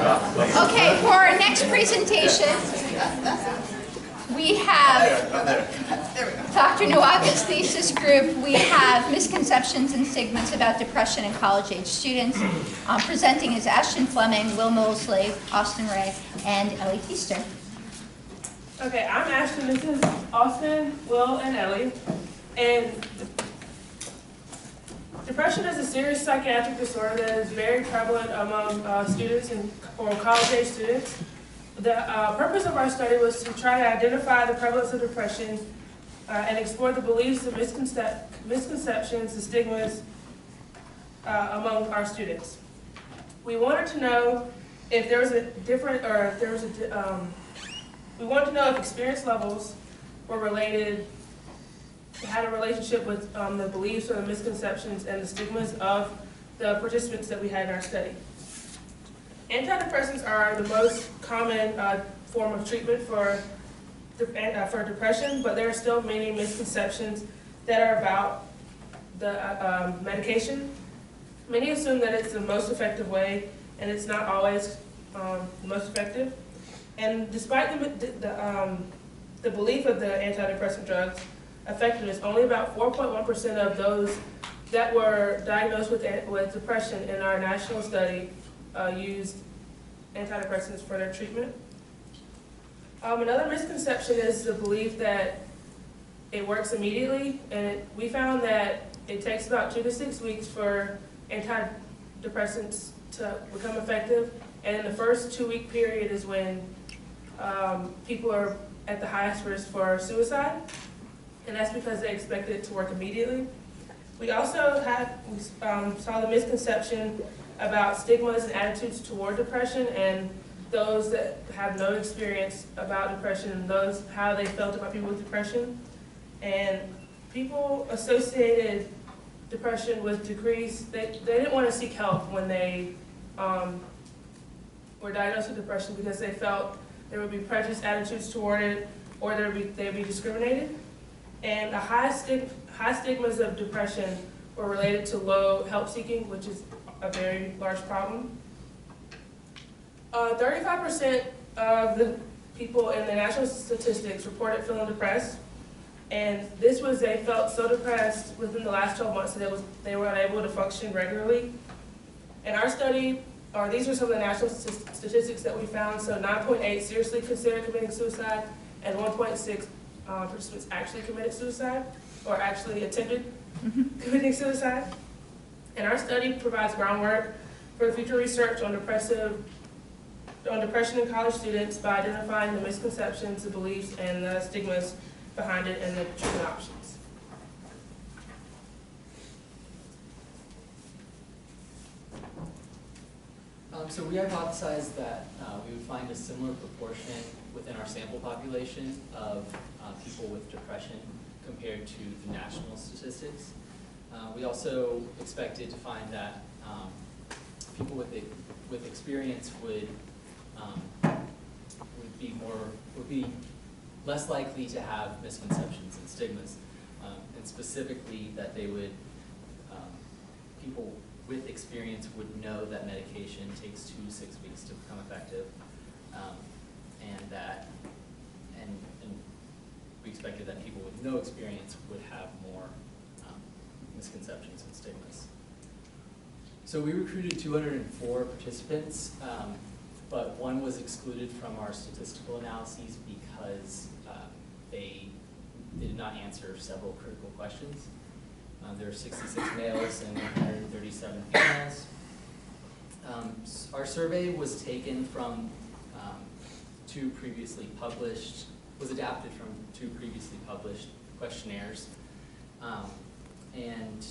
Okay, for our next presentation, we have Dr. Nowatka's thesis group. We have Misconceptions and Stigmas about Depression in College-Age Students. Presenting is Ashton, Fleming, Will Moseley, Austin Ray, and Ellie Teaster. Okay, I'm Ashton. This is Austin, Will, and Ellie. And depression is a serious psychiatric disorder that is very prevalent among students or college-age students. The purpose of our study was to try to identify the prevalence of depression and explore the beliefs and misconceptions and stigmas among our students. We wanted to know if there was a different, or if there was a, we wanted to know if experience levels were related, had a relationship with the beliefs or the misconceptions and the stigmas of the participants that we had in our study. Antidepressants are the most common form of treatment for depression, but there are still many misconceptions that are about the medication. Many assume that it's the most effective way, and it's not always the most effective. And despite the belief of the antidepressant drugs' effectiveness, only about 4.1% of those that were diagnosed with depression in our national study used antidepressants for their treatment. Another misconception is the belief that it works immediately, and we found that it takes about 2 to 6 weeks for antidepressants to become effective, and in the first 2-week period is when people are at the highest risk for suicide, and that's because they expect it to work immediately. We also saw the misconception about stigmas and attitudes toward depression, and those that have no experience about depression, and those how they felt about people with depression. And people associated depression with decrease. They didn't want to seek help when they were diagnosed with depression because they felt there would be prejudiced attitudes toward it, or they'd be discriminated. And the high stigmas of depression were related to low help seeking, which is a very large problem. 35% of the people in the national statistics reported feeling depressed, and this was they felt so depressed within the last 12 months that they were unable to function regularly. In our study, these are some of the national statistics that we found. So 9.8 seriously considered committing suicide, and 1.6 participants actually committed suicide, or actually attempted committing suicide. And our study provides groundwork for future research on depression in college students by identifying the misconceptions, the beliefs, and the stigmas behind it and the treatment options. So we hypothesized that we would find a similar proportion within our sample population of people with depression compared to the national statistics. We also expected to find that people with experience would be less likely to have misconceptions and stigmas, and specifically that they would people with experience would know that medication takes 2 to 6 weeks to become effective, and we expected that people with no experience would have more misconceptions and stigmas. So we recruited 204 participants, but one was excluded from our statistical analyses because they did not answer several critical questions. There were 66 males and 137 females. Our survey was taken from was adapted from 2 previously published questionnaires. And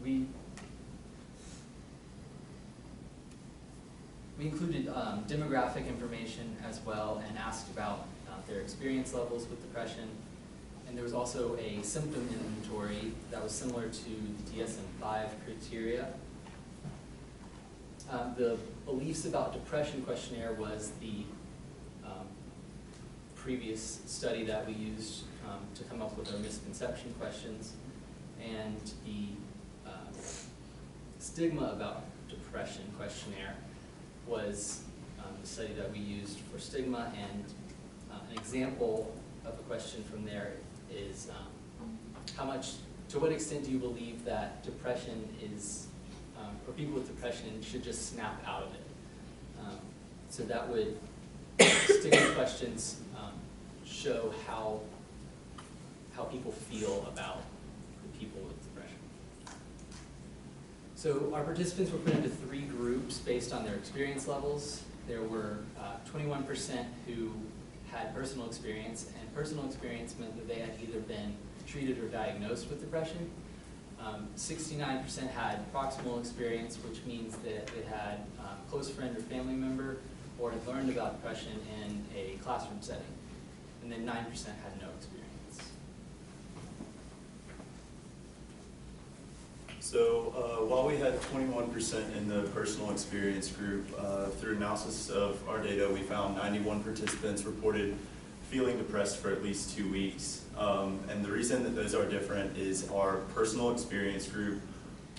we included demographic information as well, and asked about their experience levels with depression. And there was also a symptom inventory that was similar to the DSM-5 criteria. The beliefs about depression questionnaire was the previous study that we used to come up with our misconception questions, and the stigma about depression questionnaire was study that we used for stigma, and an example of a question from there is to what extent do you believe that depression is, or people with depression should just snap out of it? So that would, stigma questions show how people feel about the people with depression. So our participants were put into 3 groups based on their experience levels. There were 21% who had personal experience, and personal experience meant that they had either been treated or diagnosed with depression. 69% had proximal experience, which means that they had a close friend or family member or had learned about depression in a classroom setting. And then 9% had no experience. So while we had 21% in the personal experience group, through analysis of our data, we found 91 participants reported feeling depressed for at least 2 weeks. And the reason that those are different is our personal experience group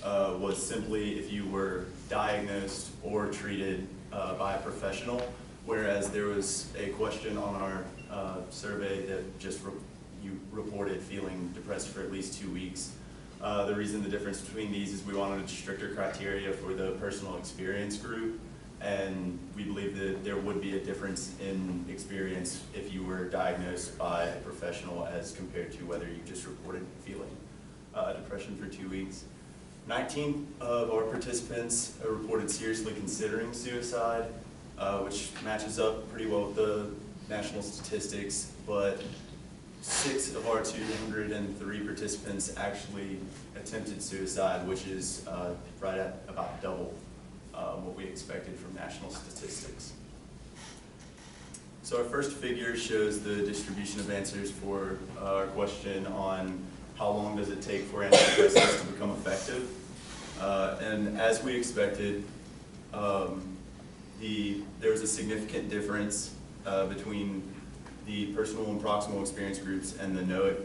was simply if you were diagnosed or treated by a professional, whereas there was a question on our survey that just you reported feeling depressed for at least 2 weeks. The reason the difference between these is we wanted a stricter criteria for the personal experience group, and we believe that there would be a difference in experience if you were diagnosed by a professional as compared to whether you just reported feeling depression for 2 weeks. 19 of our participants reported seriously considering suicide, which matches up pretty well with the national statistics, but 6 of our 203 participants actually attempted suicide, which is right at about double what we expected from national statistics. So our first figure shows the distribution of answers for our question on how long does it take for antidepressants to become effective. And as we expected, there was a significant difference between the personal and proximal experience groups and the no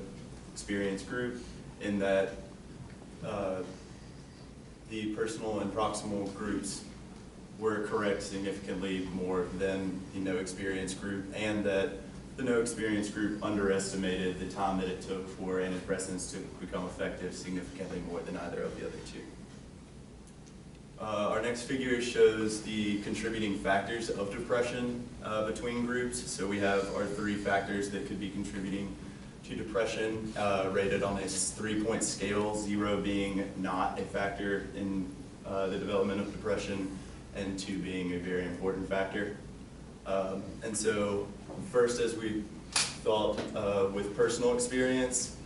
experience group, in that the personal and proximal groups were correct significantly more than the no experience group, and that the no experience group underestimated the time that it took for antidepressants to become effective significantly more than either of the other two. Our next figure shows the contributing factors of depression between groups. So we have our 3 factors that could be contributing to depression, rated on a 3-point scale, 0 being not a factor in the development of depression, and 2 being a very important factor. And so first, as we thought with personal experience,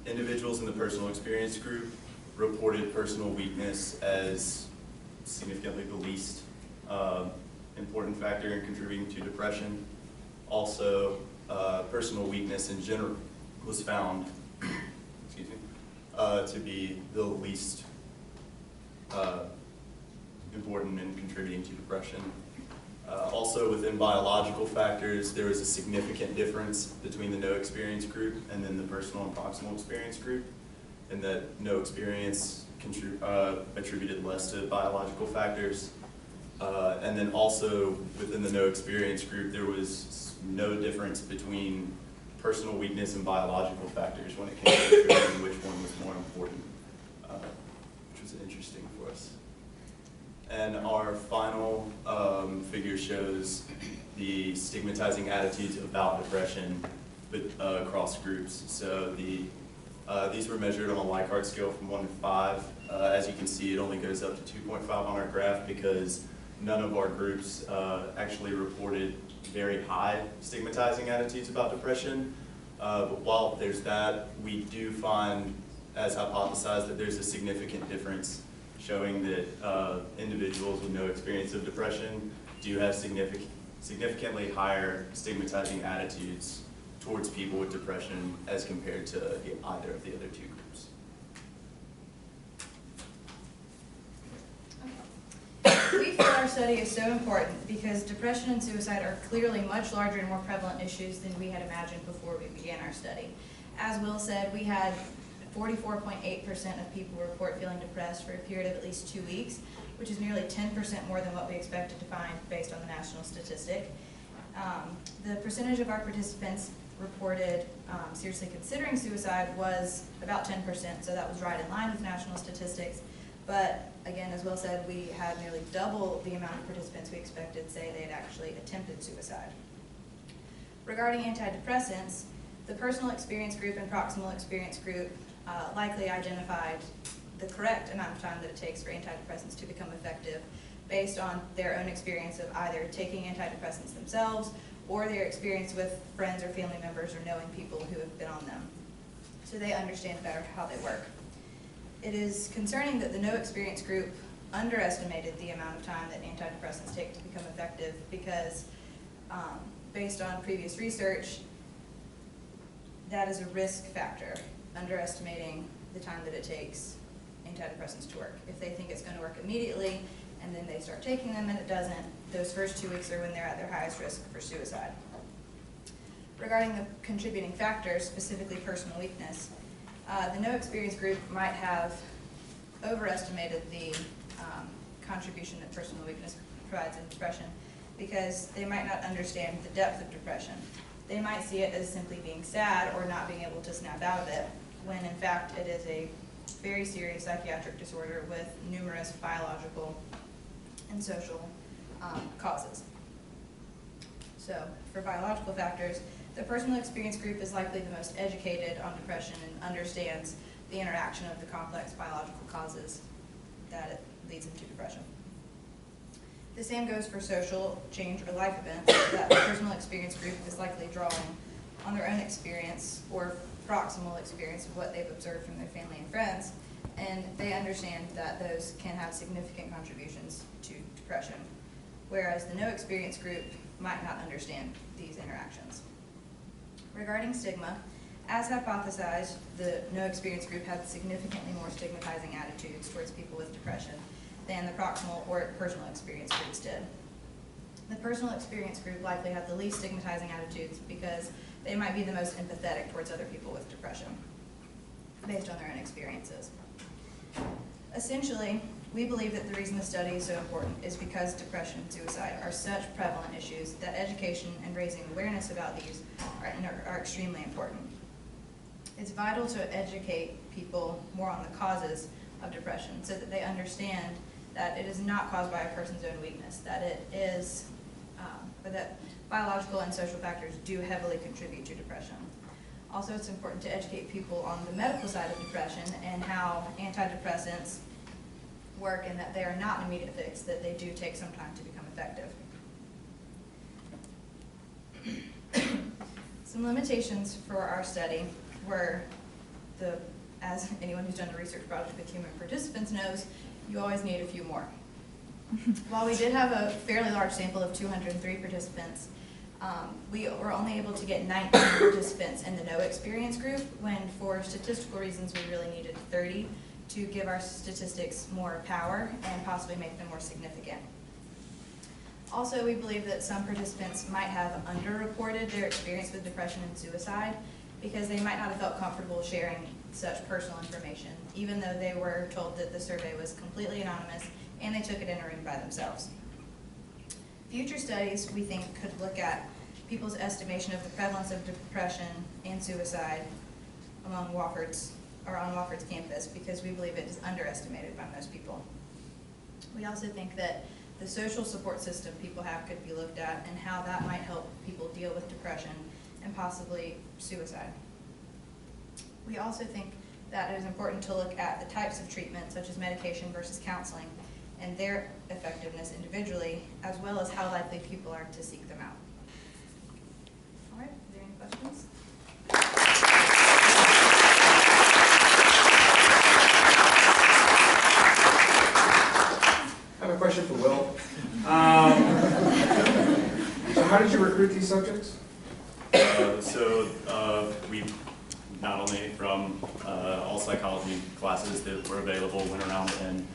individuals in the personal experience group reported personal weakness as significantly the least important factor in contributing to depression. Also, personal weakness in general was found to be the least important in contributing to depression. Also, within biological factors, there was a significant difference between the no experience group and then the personal and proximal experience group, in that no experience attributed less to biological factors. And then also within the no experience group, there was no difference between personal weakness and biological factors when it came to determining which one was more important, which was interesting for us. And our final figure shows the stigmatizing attitudes about depression across groups. So these were measured on a Likert scale from 1 to 5. As you can see, it only goes up to 2.5 on our graph because none of our groups actually reported very high stigmatizing attitudes about depression. But while there's that, we do find, as hypothesized, that there's a significant difference showing that individuals with no experience of depression do have significantly higher stigmatizing attitudes towards people with depression as compared to either of the other 2 groups. We feel our study is so important because depression and suicide are clearly much larger and more prevalent issues than we had imagined before we began our study. As Will said, we had 44.8% of people report feeling depressed for a period of at least 2 weeks, which is nearly 10% more than what we expected to find based on the national statistic. The percentage of our participants reported seriously considering suicide was about 10%, so that was right in line with national statistics. But again, as Will said, we had nearly double the amount of participants we expected say they had actually attempted suicide. Regarding antidepressants, the personal experience group and proximal experience group likely identified the correct amount of time that it takes for antidepressants to become effective based on their own experience of either taking antidepressants themselves or their experience with friends or family members or knowing people who have been on them. So they understand better how they work. It is concerning that the no experience group underestimated the amount of time that antidepressants take to become effective because based on previous research, that is a risk factor, underestimating the time that it takes antidepressants to work. If they think it's going to work immediately and then they start taking them and it doesn't, those first 2 weeks are when they're at their highest risk for suicide. Regarding the contributing factors, specifically personal weakness, the no experience group might have overestimated the contribution that personal weakness provides in depression because they might not understand the depth of depression. They might see it as simply being sad or not being able to snap out of it, when in fact it is a very serious psychiatric disorder with numerous biological and social causes. So for biological factors, the personal experience group is likely the most educated on depression and understands the interaction of the complex biological causes that it leads into depression. The same goes for social change or life events that the personal experience group is likely drawing on their own experience or proximal experience of what they've observed from their family and friends, and they understand that those can have significant contributions to depression, whereas the no experience group might not understand these interactions. Regarding stigma, as hypothesized, the no experience group had significantly more stigmatizing attitudes towards people with depression than the proximal or personal experience groups did. The personal experience group likely had the least stigmatizing attitudes because they might be the most empathetic towards other people with depression based on their own experiences. Essentially, we believe that the reason the study is so important is because depression and suicide are such prevalent issues that education and raising awareness about these are extremely important. It's vital to educate people more on the causes of depression so that they understand that it is not caused by a person's own weakness, that it is, or that biological and social factors do heavily contribute to depression. Also, it's important to educate people on the medical side of depression and how antidepressants work and that they are not an immediate fix, that they do take some time to become effective. Some limitations for our study were as anyone who's done a research project with human participants knows, you always need a few more. While we did have a fairly large sample of 203 participants, we were only able to get 19 participants in the no experience group, when for statistical reasons we really needed 30 to give our statistics more power and possibly make them more significant. Also, we believe that some participants might have underreported their experience with depression and suicide because they might not have felt comfortable sharing such personal information, even though they were told that the survey was completely anonymous and they took it in a room by themselves. Future studies, we think, could look at people's estimation of the prevalence of depression and suicide among Wofford's, or on Wofford's campus, because we believe it is underestimated by most people. We also think that the social support system people have could be looked at and how that might help people deal with depression and possibly suicide. We also think that it is important to look at the types of treatment, such as medication versus counseling, and their effectiveness individually, as well as how likely people are to seek them out. All right, are there any questions? I have a question for Will. So how did you recruit these subjects? We not only from all psychology classes that were available, went around and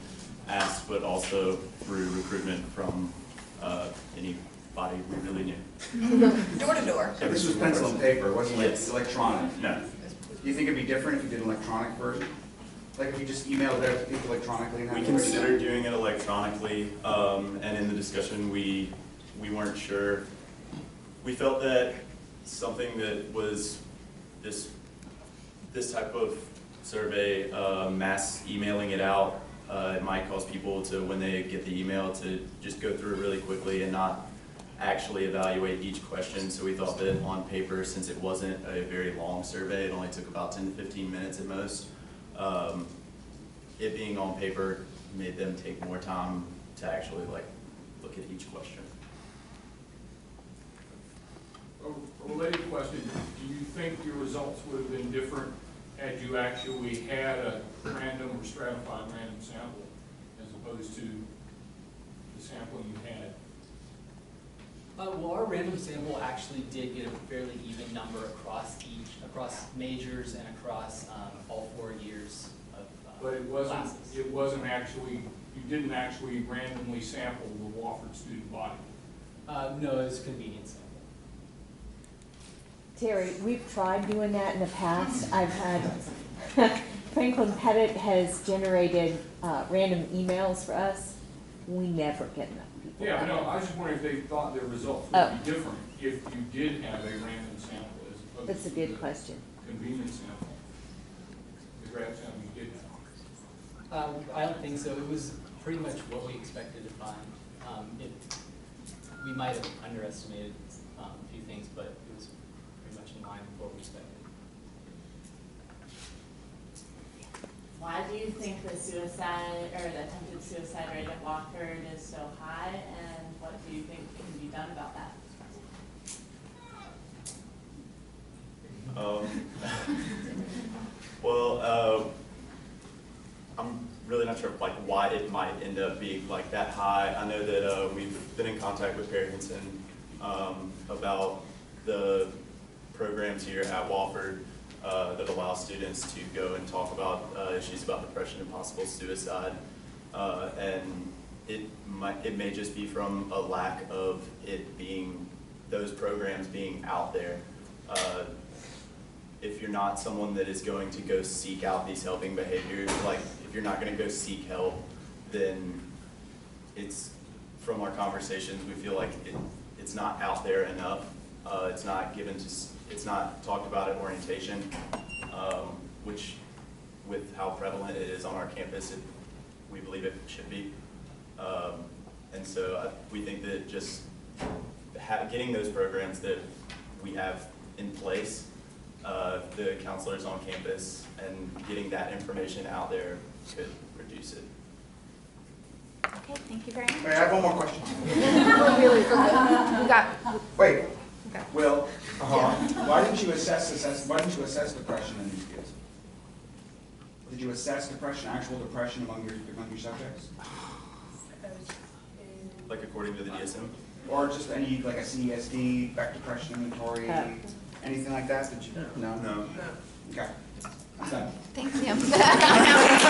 asked, but also through recruitment from anybody we really knew. Door to door. This was pencil and paper, it wasn't like Yes. electronic. No. Do you think it'd be different if you did an electronic version? Like if you just emailed it out to people electronically? and We that works? considered doing it electronically, and in the discussion, we weren't sure. We felt that something that was this type of survey, mass emailing it out, it might cause people to, when they get the email, to just go through it really quickly and not actually evaluate each question. So we thought that on paper, since it wasn't a very long survey, it only took about 10 to 15 minutes at most, it being on paper made them take more time to actually like look at each question. A related question, do you think your results would have been different had you actually had a random or stratified random sample as opposed to the sampling you had? Well, our random sample actually did get a fairly even number across majors and across all 4 years of But it wasn't actually, you didn't actually randomly sample the Wofford student body. No, it was a convenience sample. Terry, we've tried doing that in the past. I've had, Franklin Pettit has generated random emails for us. We never get enough people. Yeah, I know, I was just wondering if they thought their results would be different if you did have a random sample as opposed That's a to good the question. convenience sample. The grad sample you did have. I don't think so. It was pretty much what we expected to find. We might have underestimated a few things, but it was pretty much in line with what we expected. Why do you think the suicide or the attempted suicide rate at Wofford is so high, and what do you think can be done about that? Well, I'm really not sure like why it might end up being like that high. I know that we've been in contact with Perry Hinson about the programs here at Wofford that allow students to go and talk about issues about depression and possible suicide, and it may just be from a lack of those programs being out there. If you're not someone that is going to go seek out these helping behaviors, like if you're not going to go seek help, then it's, from our conversations, we feel like it's not out there enough. It's not it's not talked about at orientation, which with how prevalent it is on our campus, we believe it should be. And so we think that just getting those programs that we have in place, the counselors on campus, and getting that information out there could reduce it. Okay, thank you very much. Wait, I have one more question. Really, we got. Wait, Okay. Will, why didn't you assess depression in these kids? Did you assess depression, actual depression among your subjects? Like according to the DSM? Or just any, like a CESD, back depression inventory, anything like that? Did you? No? No. Okay. I'm done. Thanks, Tim.